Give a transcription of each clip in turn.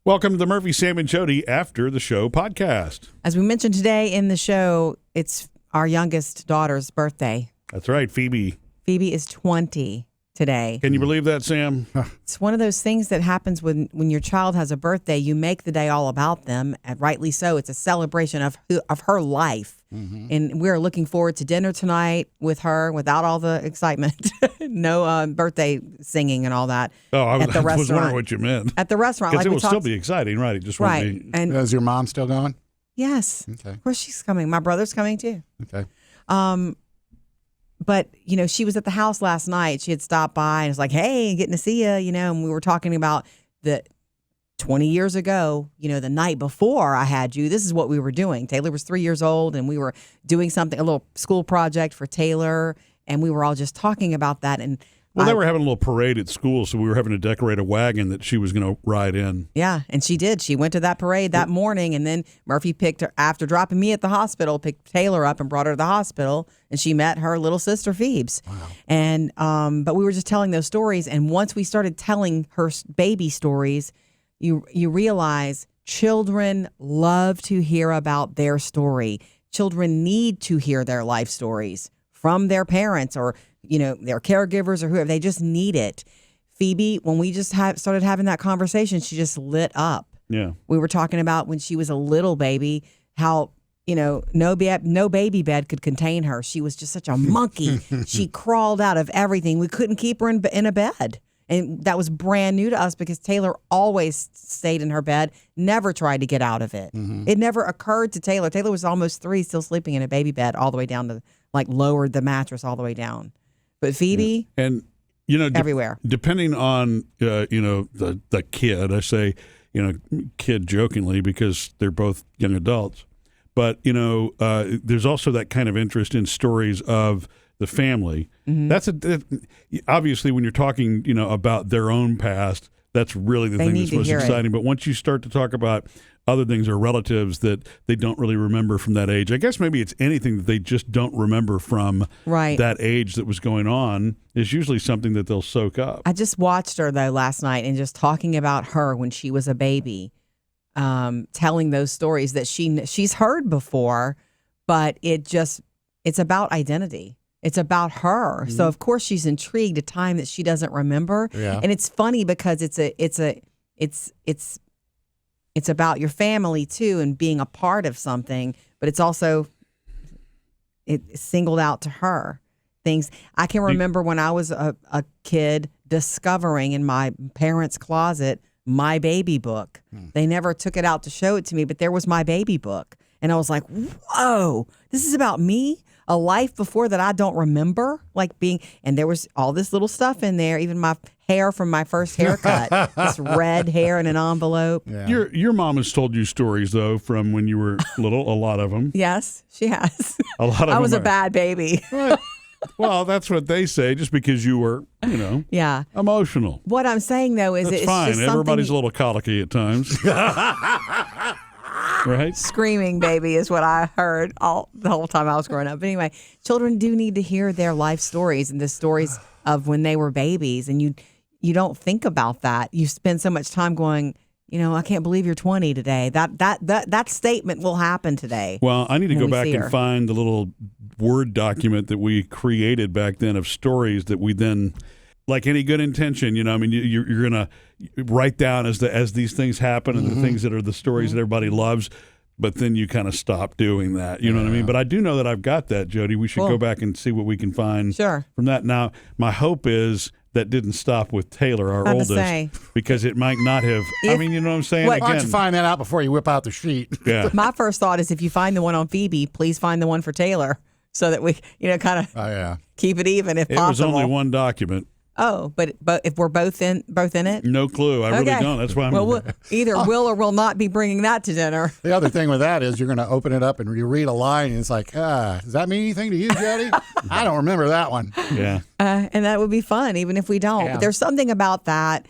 Welcome to the Murphy, Sam, and Jodi After the Show podcast. As we mentioned today in the show, it's our youngest daughter's birthday. That's right, Phoebe. Phoebe is 20 today. Can you believe that, Sam? It's one of those things that happens when your child has a birthday. You make the day all about them, and rightly so. It's a celebration of her life. Mm-hmm. And we're looking forward to dinner tonight with her without all the excitement. No birthday singing and all that. Oh, I at the was restaurant. wondering what you meant. At the restaurant. Because like it will still be exciting, right? It just won't be. And is your mom still going? Yes. Okay. Of course she's coming. My brother's coming too. Okay. But, you know, she was at the house last night. She had stopped by and was like, hey, getting to see you, you know, and we were talking about the 20 years ago, you know, the night before I had you, this is what we were doing. Taylor was 3 years old and we were doing something, a little school project for Taylor, and we were all just talking about that. And well, they were having a little parade at school, so we were having to decorate a wagon that she was going to ride in. Yeah, and she did. She went to that parade that morning, and then Murphy picked her, after dropping me at the hospital, picked Taylor up and brought her to the hospital, and she met her little sister, Phoebes. Wow. And but we were just telling those stories, and once we started telling her baby stories, you realize children love to hear about their story. Children need to hear their life stories from their parents or, you know, their caregivers or whoever. They just need it. Phoebe, when we just started having that conversation, she just lit up. Yeah. We were talking about when she was a little baby, how, you know, no baby bed could contain her. She was just such a monkey. She crawled out of everything. We couldn't keep her in a bed. And that was brand new to us because Taylor always stayed in her bed, never tried to get out of it. Mm-hmm. It never occurred to Taylor. Taylor was almost 3, still sleeping in a baby bed all the way down to, like, lowered the mattress all the way down. But Phoebe, and you know, everywhere. Depending on you know, the kid, I say, you know, kid jokingly because they're both young adults, but you know, there's also that kind of interest in stories of the family. Mm-hmm. Obviously when you're talking, you know, about their own past, that's really the thing that's most exciting. But once you start to talk about other things or relatives that they don't really remember from that age, I guess maybe it's anything that they just don't remember from that age that was going on is usually something that they'll soak up. I just watched her though last night and just talking about her when she was a baby, telling those stories that she's heard before, but it's about identity. It's about her. Mm-hmm. So of course she's intrigued, a time that she doesn't remember. Yeah. And it's funny because it's about your family too and being a part of something, but it's also singled out to her. Things I can remember when I was a kid discovering in my parents' closet my baby book. They never took it out to show it to me, but there was my baby book. And I was like, whoa, this is about me? A life before that I don't remember, and there was all this little stuff in there, even my hair from my first haircut, this red hair in an envelope. Yeah. Your mom has told you stories, though, from when you were little, a lot of them. Yes, she has. A lot of them. I was a bad baby. Well, that's what they say, just because you were, you know, emotional. What I'm saying, though, is it's fine. Just everybody's a little colicky at times. Right? Screaming baby is what I heard the whole time I was growing up. But anyway, children do need to hear their life stories and the stories of when they were babies. And you don't think about that. You spend so much time going, you know, I can't believe you're 20 today. That statement will happen today. Well, I need to go back and find the little Word document that we created back then of stories that we then, like any good intention, you know, I mean, you're going to write down as these things happen and the things that are the stories that everybody loves, but then you kind of stop doing that. You know what I mean? But I do know that I've got that, Jodi. We should go back and see what we can find from that. Now, my hope is that didn't stop with Taylor, our oldest, because it might not have. I mean, you know what I'm saying? Why don't you find that out before you whip out the sheet? Yeah. My first thought is if you find the one on Phoebe, please find the one for Taylor so that we, you know, kind of keep it even if possible. It was only one document. Oh, but if we're both in it? No clue. I really don't. That's why I'm... Well, either will or will not be bringing that to dinner. The other thing with that is you're going to open it up and you read a line and it's like, does that mean anything to you, Jodi? I don't remember that one. Yeah. And that would be fun, even if we don't. Yeah. But there's something about that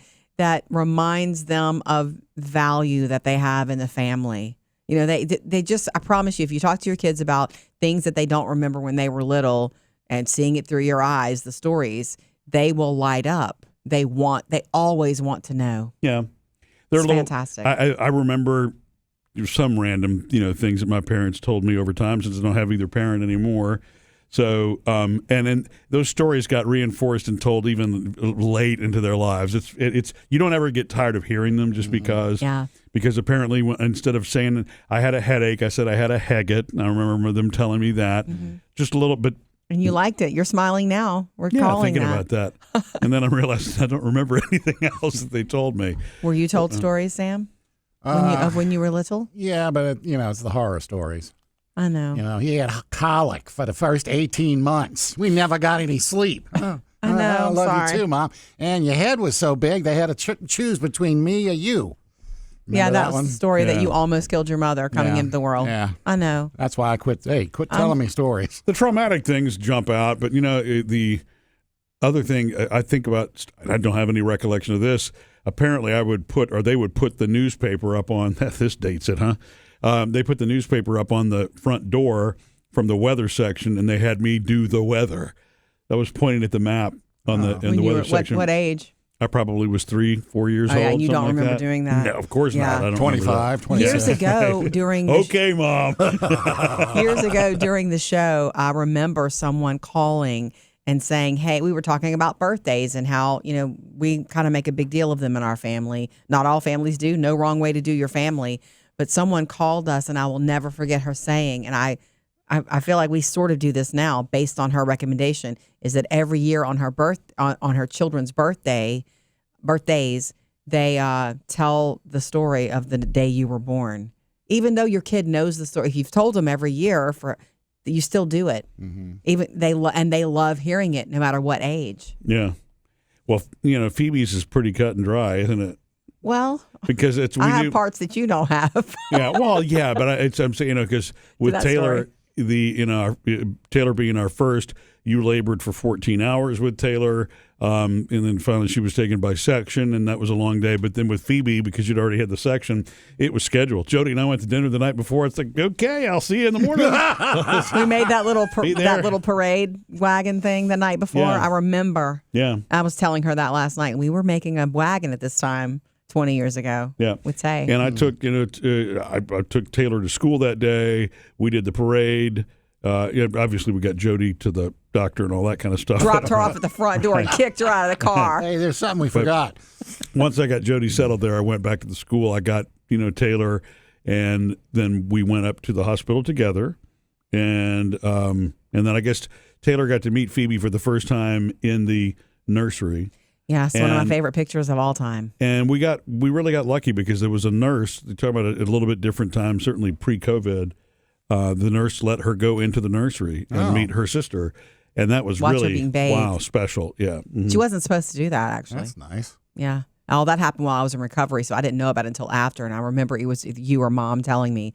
reminds them of value that they have in the family. You know, they just, I promise you, if you talk to your kids about things that they don't remember when they were little and seeing it through your eyes, the stories, they will light up. They always want to know. Yeah. They're It's little, fantastic. I remember some random, things that my parents told me over time since I don't have either parent anymore. So, and then those stories got reinforced and told even late into their lives. It's you don't ever get tired of hearing them just because. Yeah. Because apparently, instead of saying I had a headache, I said I had a Heget. I remember them telling me that. Just a little bit. And you liked it. You're smiling now. We're Yeah, calling thinking that. about that. And then I realized I don't remember anything else that they told me. Were you told stories, Sam, when you were little? Yeah, but it's the horror stories. I know. He had colic for the first 18 months. We never got any sleep. I know. I I'm love sorry. you too, Mom. And your head was so big they had to choose between me or you. Yeah, Remember that was one? the story that Yeah. you almost killed your mother coming Yeah. into the world. Yeah. I know. That's why I quit. Hey, quit telling me stories. The traumatic things jump out, but the other thing I think about, I don't have any recollection of this. Apparently, they would put the newspaper up on this dates it, huh? They put the newspaper up on the front door from the weather section, and they had me do the weather. That was pointing at the map in the weather section. What age? I probably was 3-4 years Oh, old. yeah, and you something don't like remember that. doing that? No, of course Yeah. not. I don't 25, 26. Years ago during the Okay, Mom. years ago during the show, I remember someone calling and saying, hey, we were talking about birthdays and how, we kind of make a big deal of them in our family. Not all families do. No wrong way to do your family. But someone called us, and I will never forget her saying, and I feel like we sort of do this now based on her recommendation, is that every year on her on her children's birthdays, they tell the story of the day you were born. Even though your kid knows the story, if you've told them every year, you still do it. Even they love hearing it, no matter what age. Yeah. Well, Phoebe's is pretty cut and dry, isn't it? Well, Because I have parts that you don't have. Yeah. Well, yeah, but I'm saying, because with that Taylor, story. Taylor being our first, you labored for 14 hours with Taylor, and then finally she was taken by section, and that was a long day. But then with Phoebe, because you'd already had the section, it was scheduled. Jodi and I went to dinner the night before. It's like, okay, I'll see you in the morning. We made that little Be there. that little parade wagon thing the night before. Yeah. I remember. Yeah. I was telling her that last night. We were making a wagon at this time 20 years ago. Yeah. With Tay. And I took, I took Taylor to school that day. We did the parade. Obviously, we got Jodi to the doctor and all that kind of stuff. Dropped her off at the front door and kicked her out of the car. Hey, there's something we forgot. Once I got Jodi settled there, I went back to the school. I got, Taylor, and then we went up to the hospital together. And then I guess Taylor got to meet Phoebe for the first time in the nursery. Yeah, it's one of my favorite pictures of all time. And we really got lucky because there was a nurse. They talk about it at a little bit different time, certainly pre-COVID. The nurse let her go into the nursery and meet her sister, and that was Watch her really being bathed. special. Yeah, mhm. She wasn't supposed to do that, actually. That's nice. Yeah. Oh, that happened while I was in recovery, so I didn't know about it until after. And I remember it was you or Mom telling me,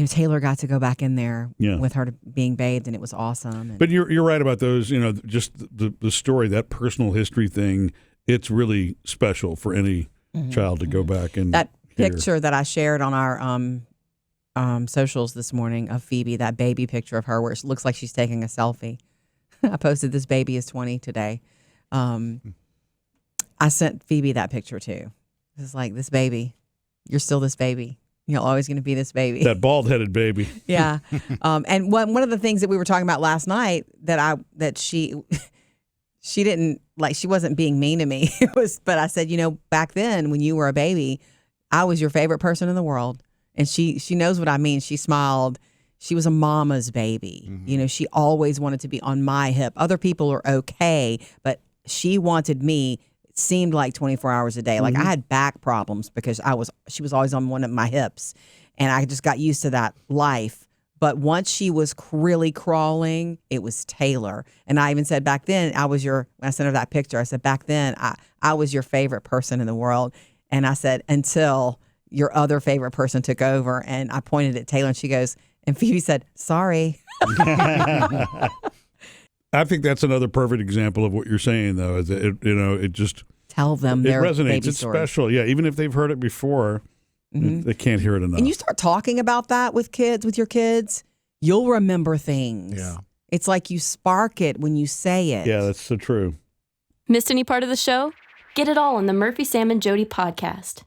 Taylor got to go back in there with her being bathed, and it was awesome. And But you're right about those. Just the story, that personal history thing. It's really special for any child to go back and that hear. picture that I shared on our socials this morning of Phoebe, that baby picture of her where it looks like she's taking a selfie. I posted this baby is 20 today. I sent Phoebe that picture too. It's like, this baby, you're still this baby. You're always going to be this baby. That bald-headed baby. Yeah. And one of the things that we were talking about last night that she didn't like, she wasn't being mean to me. But I said, back then when you were a baby, I was your favorite person in the world. And she knows what I mean. She smiled. She was a mama's baby. Mm-hmm. She always wanted to be on my hip. Other people are okay, but she wanted me. It seemed like 24 hours a day. Like I had back problems because she was always on one of my hips, and I just got used to that life. But once she was really crawling, it was Taylor. And I even said back then, when I sent her that picture, I said back then I was your favorite person in the world. And I said, until your other favorite person took over. And I pointed at Taylor, and she goes, and Phoebe said, sorry. I think that's another perfect example of what you're saying, though. Is that it just Tell them it their resonates. baby It's story. special. Yeah, even if they've heard it before, they can't hear it enough. And you start talking about that with your kids, you'll remember things. Yeah. It's like you spark it when you say it. Yeah, that's so true. Missed any part of the show? Get it all on the Murphy, Sam, and Jodi podcast.